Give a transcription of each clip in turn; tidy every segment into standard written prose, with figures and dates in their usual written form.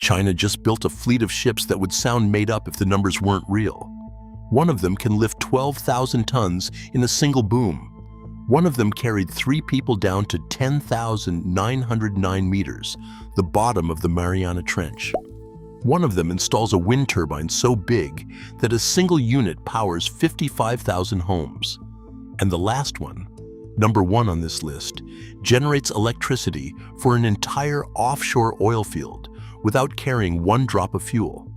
China just built a fleet of ships that would sound made up if the numbers weren't real. One of them can lift 12,000 tons in a single boom. One of them carried 3 people down to 10,909 meters, the bottom of the Mariana Trench. One of them installs a wind turbine so big that a single unit powers 55,000 homes. And the last one, number 1 on this list, generates electricity for an entire offshore oil field without carrying 1 drop of fuel.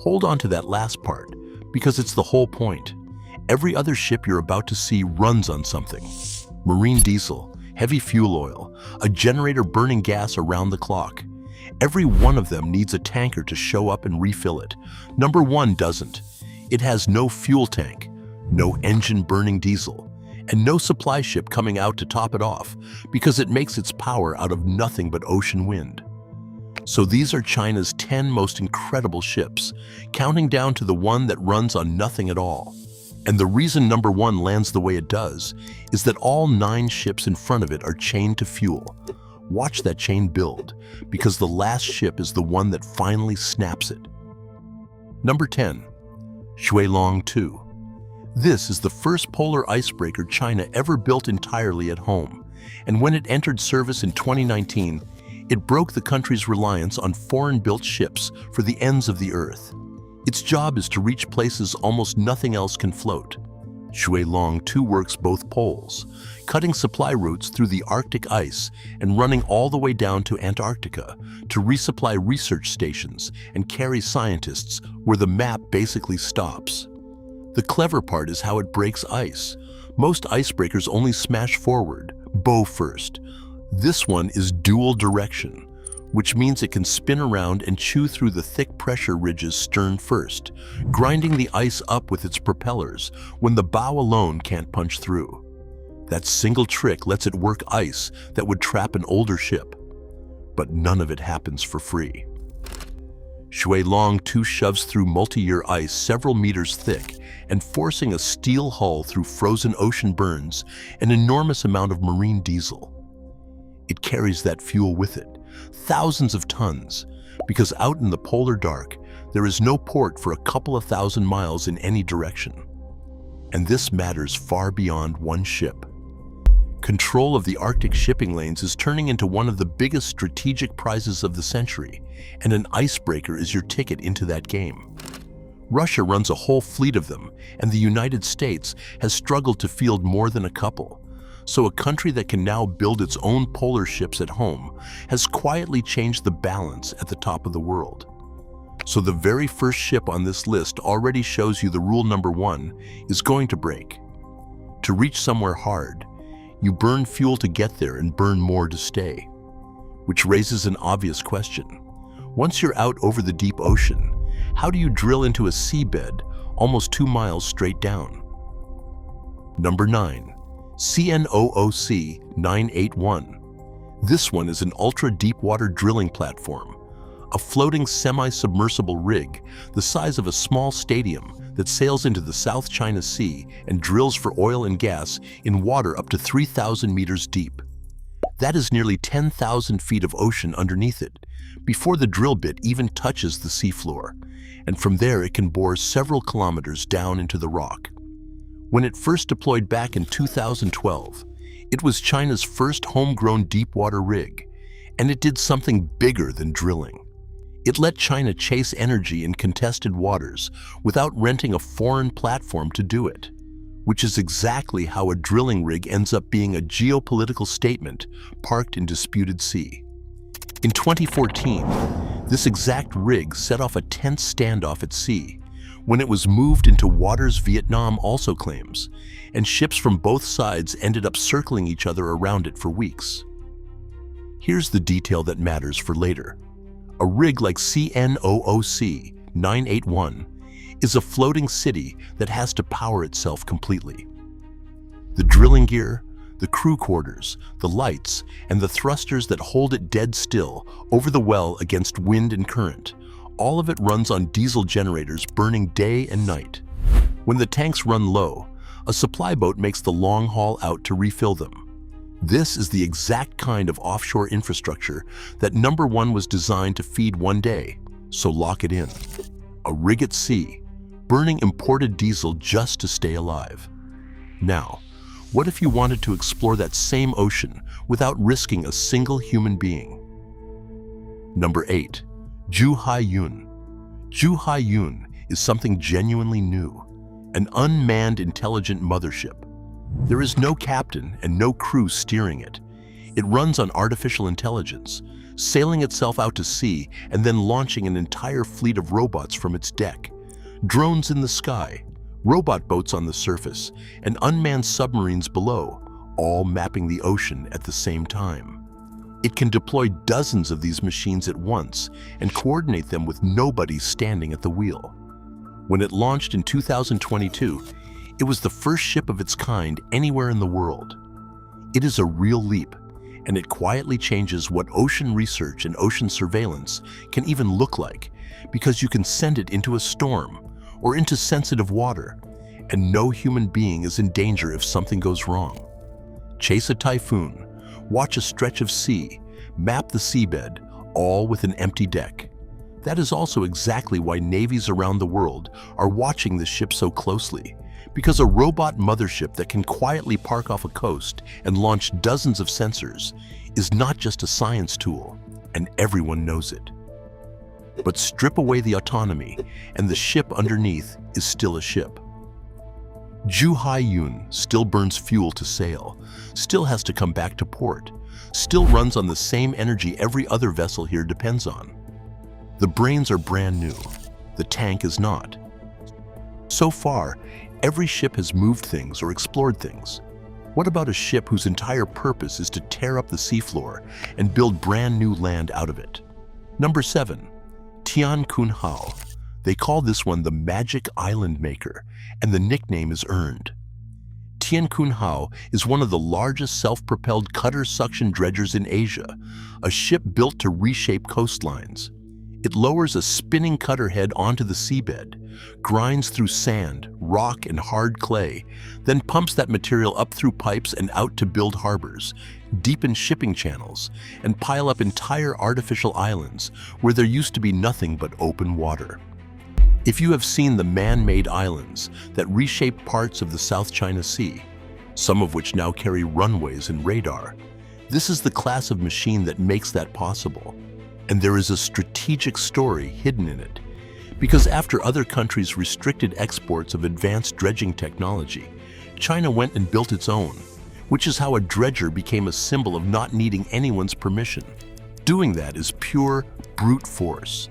Hold on to that last part, because it's the whole point. Every other ship you're about to see runs on something. Marine diesel, heavy fuel oil, a generator burning gas around the clock. Every one of them needs a tanker to show up and refill it. Number 1 doesn't. It has no fuel tank, no engine burning diesel, and no supply ship coming out to top it off because it makes its power out of nothing but ocean wind. So these are China's 10 most incredible ships, counting down to the one that runs on nothing at all. And the reason number 1 lands the way it does is that all 9 ships in front of it are chained to fuel. Watch that chain build, because the last ship is the one that finally snaps it. Number 10. Xue Long 2. This is the first polar icebreaker China ever built entirely at home, and when it entered service in 2019, it broke the country's reliance on foreign-built ships for the ends of the earth. Its job is to reach places almost nothing else can float. Xue Long 2 works both poles, cutting supply routes through the Arctic ice and running all the way down to Antarctica to resupply research stations and carry scientists where the map basically stops. The clever part is how it breaks ice. Most icebreakers only smash forward, bow first. This one is dual direction, which means it can spin around and chew through the thick pressure ridges stern first, grinding the ice up with its propellers when the bow alone can't punch through. That single trick lets it work ice that would trap an older ship. But none of it happens for free. Xue Long 2 shoves through multi-year ice several meters thick and forcing a steel hull through frozen ocean burns an enormous amount of marine diesel. It carries that fuel with it, thousands of tons, because out in the polar dark, there is no port for a couple of thousand miles in any direction. And this matters far beyond one ship. Control of the Arctic shipping lanes is turning into one of the biggest strategic prizes of the century, and an icebreaker is your ticket into that game. Russia runs a whole fleet of them, and the United States has struggled to field more than a couple. So a country that can now build its own polar ships at home has quietly changed the balance at the top of the world. So the very first ship on this list already shows you the rule number 1 is going to break. To reach somewhere hard, you burn fuel to get there and burn more to stay. Which raises an obvious question. Once you're out over the deep ocean, how do you drill into a seabed almost 2 miles straight down? Number 9. CNOOC 981. This one is an ultra-deepwater drilling platform, a floating semi-submersible rig the size of a small stadium that sails into the South China Sea and drills for oil and gas in water up to 3,000 meters deep. That is nearly 10,000 feet of ocean underneath it, before the drill bit even touches the seafloor, and from there it can bore several kilometers down into the rock. When it first deployed back in 2012, it was China's first homegrown deepwater rig, and it did something bigger than drilling. It let China chase energy in contested waters without renting a foreign platform to do it, which is exactly how a drilling rig ends up being a geopolitical statement parked in disputed sea. In 2014, this exact rig set off a tense standoff at sea, when it was moved into waters Vietnam also claims, and ships from both sides ended up circling each other around it for weeks. Here's the detail that matters for later. A rig like CNOOC 981 is a floating city that has to power itself completely. The drilling gear, the crew quarters, the lights, and the thrusters that hold it dead still over the well against wind and current, all of it runs on diesel generators burning day and night. When the tanks run low, a supply boat makes the long haul out to refill them. This is the exact kind of offshore infrastructure that number 1 was designed to feed one day, So lock it in. A rig at sea, burning imported diesel just to stay alive. Now, what if you wanted to explore that same ocean without risking a single human being? Number 8. Zhu Hai Yun. Zhu Hai Yun is something genuinely new, an unmanned intelligent mothership. There is no captain and no crew steering it. It runs on artificial intelligence, sailing itself out to sea and then launching an entire fleet of robots from its deck. Drones in the sky, robot boats on the surface, and unmanned submarines below, all mapping the ocean at the same time. It can deploy dozens of these machines at once and coordinate them with nobody standing at the wheel. When it launched in 2022, it was the first ship of its kind anywhere in the world. It is a real leap, and it quietly changes what ocean research and ocean surveillance can even look like, because you can send it into a storm or into sensitive water, and no human being is in danger if something goes wrong. Chase a typhoon, watch a stretch of sea, map the seabed, all with an empty deck. That is also exactly why navies around the world are watching this ship so closely, because a robot mothership that can quietly park off a coast and launch dozens of sensors is not just a science tool, and everyone knows it. But strip away the autonomy, and the ship underneath is still a ship. Zhu Hai Yun still burns fuel to sail, still has to come back to port, still runs on the same energy every other vessel here depends on. The brains are brand new, the tank is not. So far, every ship has moved things or explored things. What about a ship whose entire purpose is to tear up the seafloor and build brand new land out of it? Number 7. Tian Kun Hao. They call this one the Magic Island Maker, and the nickname is earned. Tian Kun Hao is one of the largest self-propelled cutter suction dredgers in Asia, a ship built to reshape coastlines. It lowers a spinning cutter head onto the seabed, grinds through sand, rock, and hard clay, then pumps that material up through pipes and out to build harbors, deepen shipping channels, and pile up entire artificial islands where there used to be nothing but open water. If you have seen the man-made islands that reshape parts of the South China Sea, some of which now carry runways and radar, this is the class of machine that makes that possible. And there is a strategic story hidden in it. Because after other countries restricted exports of advanced dredging technology, China went and built its own, which is how a dredger became a symbol of not needing anyone's permission. Doing that is pure brute force.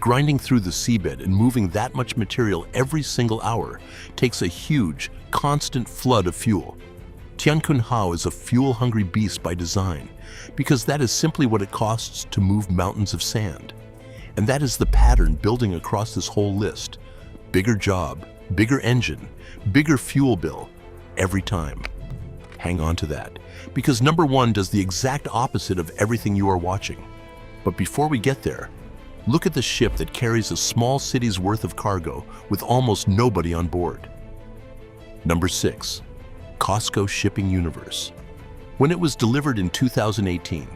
Grinding through the seabed and moving that much material every single hour takes a huge, constant flood of fuel. Tian Kun Hao is a fuel-hungry beast by design, because that is simply what it costs to move mountains of sand. And that is the pattern building across this whole list. Bigger job, bigger engine, bigger fuel bill, every time. Hang on to that, because number 1 does the exact opposite of everything you are watching. But before we get there, look at the ship that carries a small city's worth of cargo with almost nobody on board. Number 6. COSCO Shipping Universe. When it was delivered in 2018,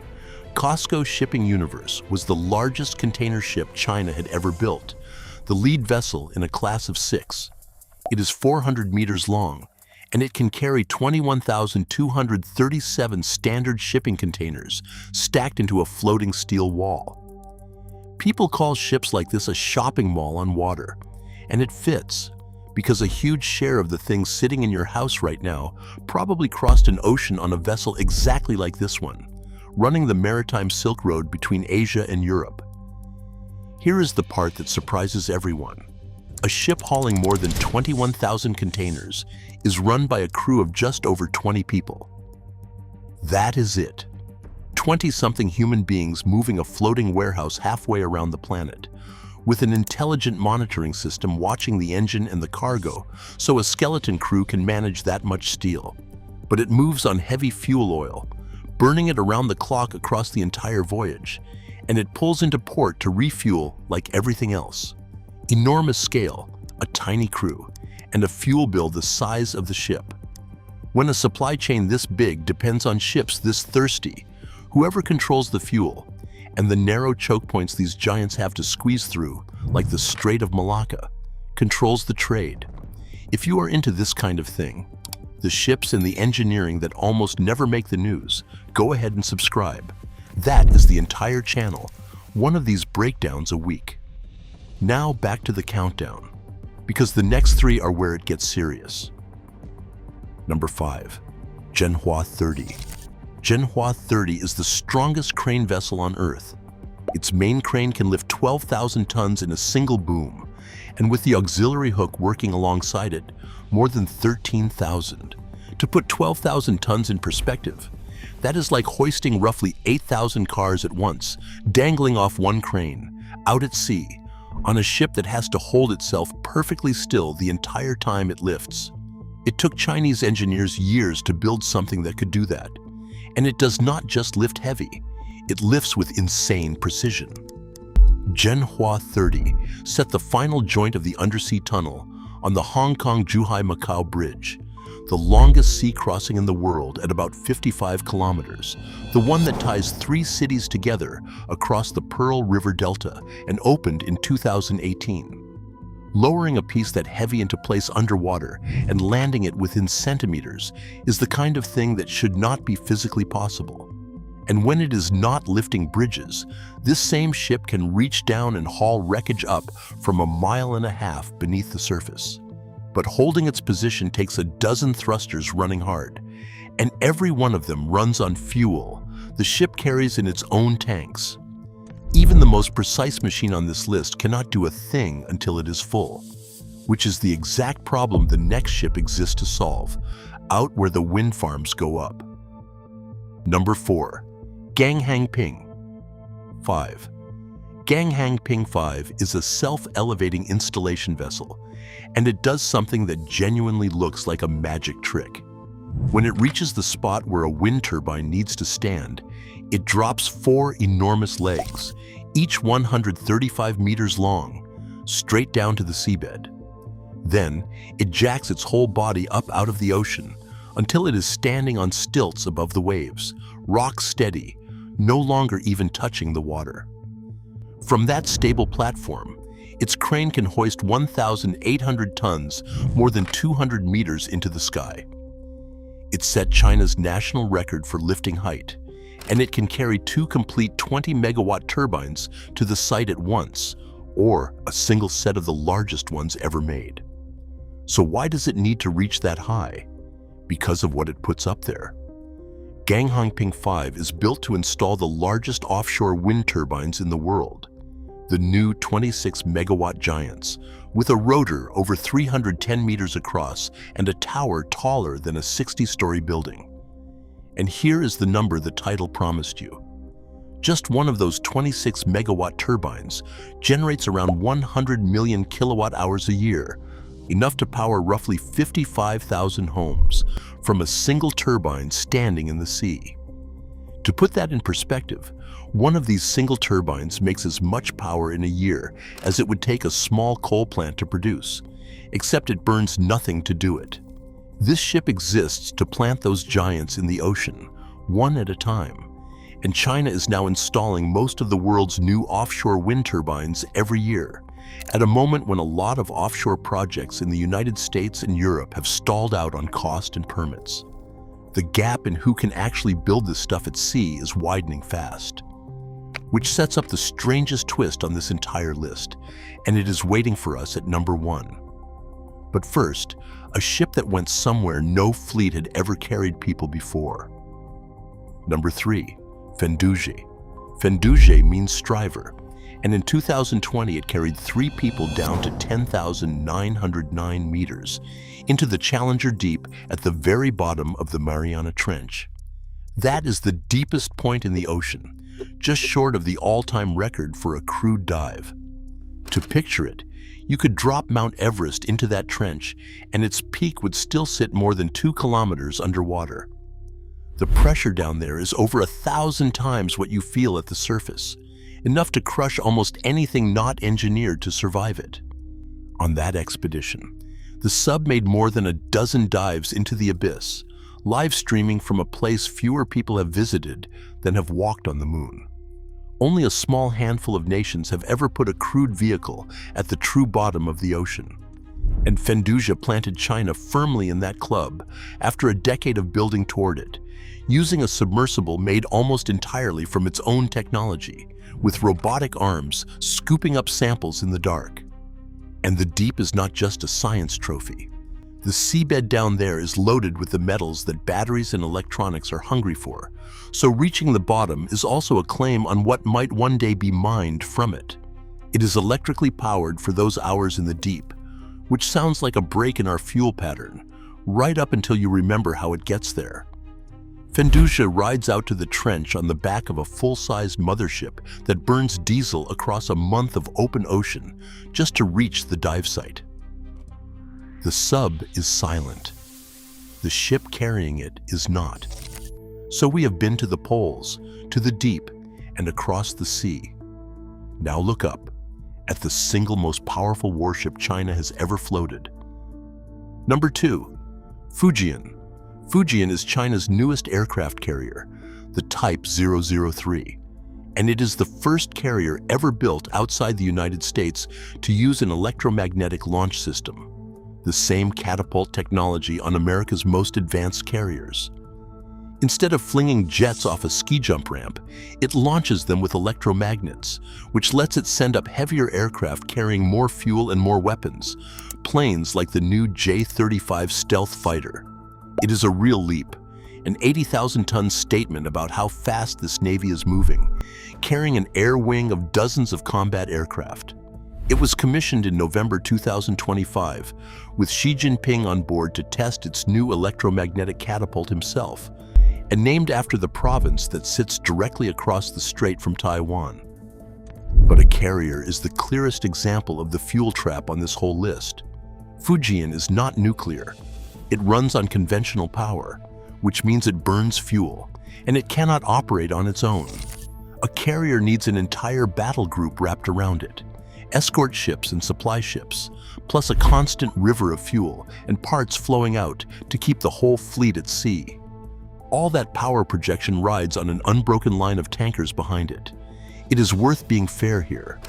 COSCO Shipping Universe was the largest container ship China had ever built, the lead vessel in a class of 6. It is 400 meters long, and it can carry 21,237 standard shipping containers stacked into a floating steel wall. People call ships like this a shopping mall on water, and it fits, because a huge share of the things sitting in your house right now probably crossed an ocean on a vessel exactly like this one, running the maritime Silk Road between Asia and Europe. Here is the part that surprises everyone. A ship hauling more than 21,000 containers is run by a crew of just over 20 people. That is it. 20-something human beings moving a floating warehouse halfway around the planet, with an intelligent monitoring system watching the engine and the cargo, so a skeleton crew can manage that much steel. But it moves on heavy fuel oil, burning it around the clock across the entire voyage, and it pulls into port to refuel like everything else. Enormous scale, a tiny crew, and a fuel bill the size of the ship. When a supply chain this big depends on ships this thirsty, whoever controls the fuel, and the narrow choke points these giants have to squeeze through, like the Strait of Malacca, controls the trade. If you are into this kind of thing, the ships and the engineering that almost never make the news, go ahead and subscribe. That is the entire channel, one of these breakdowns a week. Now back to the countdown, because the next three are where it gets serious. Number 5. Zhen Hua 30. Zhen Hua 30 is the strongest crane vessel on Earth. Its main crane can lift 12,000 tons in a single boom, and with the auxiliary hook working alongside it, more than 13,000. To put 12,000 tons in perspective, that is like hoisting roughly 8,000 cars at once, dangling off one crane, out at sea, on a ship that has to hold itself perfectly still the entire time it lifts. It took Chinese engineers years to build something that could do that. And it does not just lift heavy, it lifts with insane precision. Zhen Hua 30 set the final joint of the undersea tunnel on the Hong Kong-Zhuhai-Macau Bridge, the longest sea crossing in the world at about 55 kilometers, the one that ties 3 cities together across the Pearl River Delta and opened in 2018. Lowering a piece that heavy into place underwater and landing it within centimeters is the kind of thing that should not be physically possible. And when it is not lifting bridges, this same ship can reach down and haul wreckage up from 1.5 miles beneath the surface. But holding its position takes a dozen thrusters running hard, and every one of them runs on fuel the ship carries in its own tanks. Even the most precise machine on this list cannot do a thing until it is full, which is the exact problem the next ship exists to solve, out where the wind farms go up. Number 4. Ganghangping 5. Ganghangping 5 is a self-elevating installation vessel, and it does something that genuinely looks like a magic trick. When it reaches the spot where a wind turbine needs to stand, it drops 4 enormous legs, each 135 meters long, straight down to the seabed. Then, it jacks its whole body up out of the ocean until it is standing on stilts above the waves, rock steady, no longer even touching the water. From that stable platform, its crane can hoist 1,800 tons, more than 200 meters into the sky. It set China's national record for lifting height, and it can carry 2 complete 20-megawatt turbines to the site at once, or a single set of the largest ones ever made. So why does it need to reach that high? Because of what it puts up there. Ganghangping 5 is built to install the largest offshore wind turbines in the world, the new 26-megawatt giants, with a rotor over 310 meters across and a tower taller than a 60-story building. And here is the number the title promised you. Just one of those 26-megawatt turbines generates around 100 million kilowatt-hours a year, enough to power roughly 55,000 homes from a single turbine standing in the sea. To put that in perspective, one of these single turbines makes as much power in a year as it would take a small coal plant to produce, except it burns nothing to do it. This ship exists to plant those giants in the ocean, one at a time, and China is now installing most of the world's new offshore wind turbines every year, at a moment when a lot of offshore projects in the United States and Europe have stalled out on cost and permits. The gap in who can actually build this stuff at sea is widening fast, which sets up the strangest twist on this entire list, and it is waiting for us at number 1. But first, a ship that went somewhere no fleet had ever carried people before. Number 3, Fendouzhe. Fendouzhe means striver, and in 2020 it carried 3 people down to 10,909 meters into the Challenger Deep at the very bottom of the Mariana Trench. That is the deepest point in the ocean, just short of the all-time record for a crewed dive. To picture it, you could drop Mount Everest into that trench and its peak would still sit more than 2 kilometers underwater. The pressure down there is over 1,000 times what you feel at the surface, enough to crush almost anything not engineered to survive it. On that expedition, the sub made more than a dozen dives into the abyss, live streaming from a place fewer people have visited than have walked on the moon. Only a small handful of nations have ever put a crewed vehicle at the true bottom of the ocean. And Fendouzhe planted China firmly in that club after a decade of building toward it, using a submersible made almost entirely from its own technology, with robotic arms scooping up samples in the dark. And the deep is not just a science trophy. The seabed down there is loaded with the metals that batteries and electronics are hungry for, so reaching the bottom is also a claim on what might one day be mined from it. It is electrically powered for those hours in the deep, which sounds like a break in our fuel pattern, right up until you remember how it gets there. Fendouzhe rides out to the trench on the back of a full-sized mothership that burns diesel across a month of open ocean just to reach the dive site. The sub is silent. The ship carrying it is not. So we have been to the poles, to the deep, and across the sea. Now look up at the single most powerful warship China has ever floated. Number 2, Fujian. Fujian is China's newest aircraft carrier, the Type 003, and it is the first carrier ever built outside the United States to use an electromagnetic launch system, the same catapult technology on America's most advanced carriers. Instead of flinging jets off a ski jump ramp, it launches them with electromagnets, which lets it send up heavier aircraft carrying more fuel and more weapons, planes like the new J-35 stealth fighter. It is a real leap, an 80,000-ton statement about how fast this Navy is moving, carrying an air wing of dozens of combat aircraft. It was commissioned in November 2025, with Xi Jinping on board to test its new electromagnetic catapult himself, and named after the province that sits directly across the strait from Taiwan. But a carrier is the clearest example of the fuel trap on this whole list. Fujian is not nuclear. It runs on conventional power, which means it burns fuel, and it cannot operate on its own. A carrier needs an entire battle group wrapped around it, escort ships and supply ships, plus a constant river of fuel and parts flowing out to keep the whole fleet at sea. All that power projection rides on an unbroken line of tankers behind it. It is worth being fair here.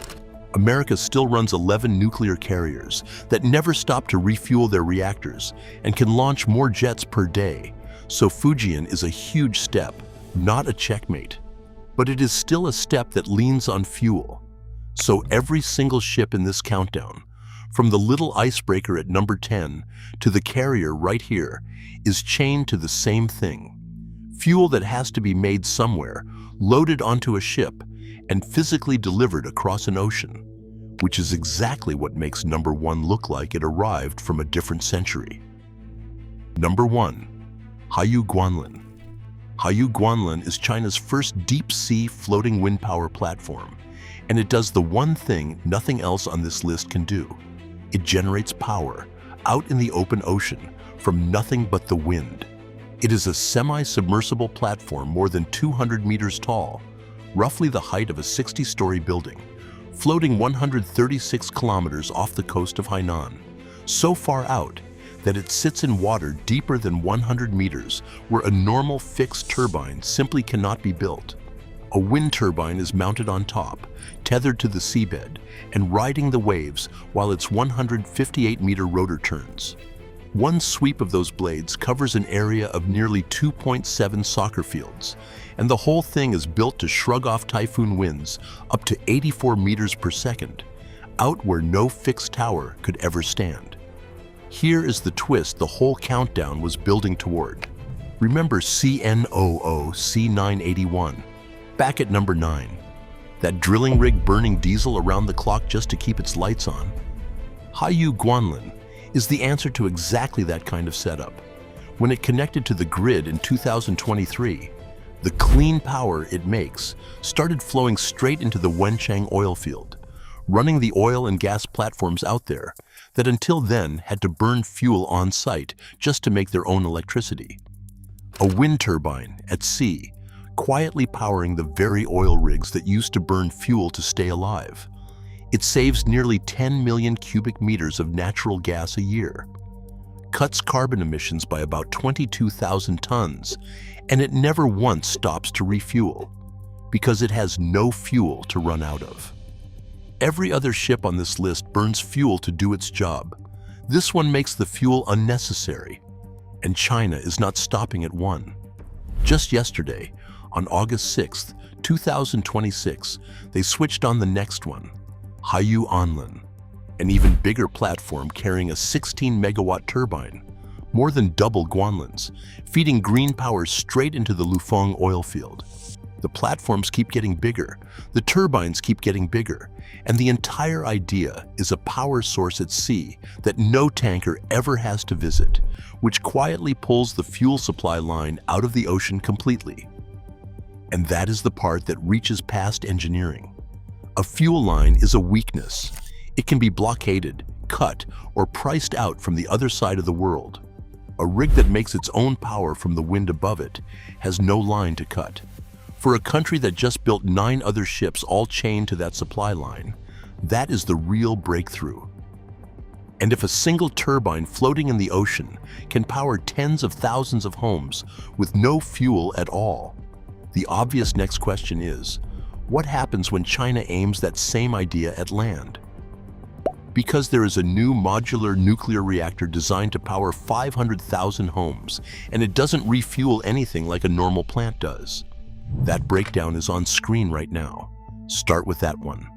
America still runs 11 nuclear carriers that never stop to refuel their reactors and can launch more jets per day, so Fujian is a huge step, not a checkmate. But it is still a step that leans on fuel. So every single ship in this countdown, from the little icebreaker at number 10 to the carrier right here, is chained to the same thing. Fuel that has to be made somewhere, loaded onto a ship, and physically delivered across an ocean, which is exactly what makes number 1 look like it arrived from a different century. Number 1, Haiyou Guanlan. Haiyou Guanlan is China's first deep-sea floating wind power platform, and it does the one thing nothing else on this list can do. It generates power out in the open ocean from nothing but the wind. It is a semi-submersible platform more than 200 meters tall, roughly the height of a 60-story building, floating 136 kilometers off the coast of Hainan, so far out that it sits in water deeper than 100 meters where a normal fixed turbine simply cannot be built. A wind turbine is mounted on top, tethered to the seabed, and riding the waves while its 158-meter rotor turns. One sweep of those blades covers an area of nearly 2.7 soccer fields, and the whole thing is built to shrug off typhoon winds up to 84 meters per second, out where no fixed tower could ever stand. Here is the twist the whole countdown was building toward. Remember CNOOC 981, back at number 9, that drilling rig burning diesel around the clock just to keep its lights on? Haiyou Guanlan is the answer to exactly that kind of setup. When it connected to the grid in 2023, the clean power it makes started flowing straight into the Wenchang oil field, running the oil and gas platforms out there that until then had to burn fuel on site just to make their own electricity. A wind turbine at sea, quietly powering the very oil rigs that used to burn fuel to stay alive. It saves nearly 10 million cubic meters of natural gas a year, cuts carbon emissions by about 22,000 tons, and it never once stops to refuel. because it has no fuel to run out of. Every other ship on this list burns fuel to do its job. This one makes the fuel unnecessary, and China is not stopping at one. Just yesterday, on August 6, 2026, they switched on the next one, Haiyou Guanlan, an even bigger platform carrying a 16-megawatt turbine, more than double Guanlan's, feeding green power straight into the Lufeng oil field. The platforms keep getting bigger, the turbines keep getting bigger, and the entire idea is a power source at sea that no tanker ever has to visit, which quietly pulls the fuel supply line out of the ocean completely. And that is the part that reaches past engineering. A fuel line is a weakness. It can be blockaded, cut, or priced out from the other side of the world. A rig that makes its own power from the wind above it has no line to cut. For a country that just built 9 other ships all chained to that supply line, that is the real breakthrough. And if a single turbine floating in the ocean can power tens of thousands of homes with no fuel at all, the obvious next question is, what happens when China aims that same idea at land? Because there is a new modular nuclear reactor designed to power 500,000 homes, and it doesn't refuel anything like a normal plant does. That breakdown is on screen right now. Start with that one.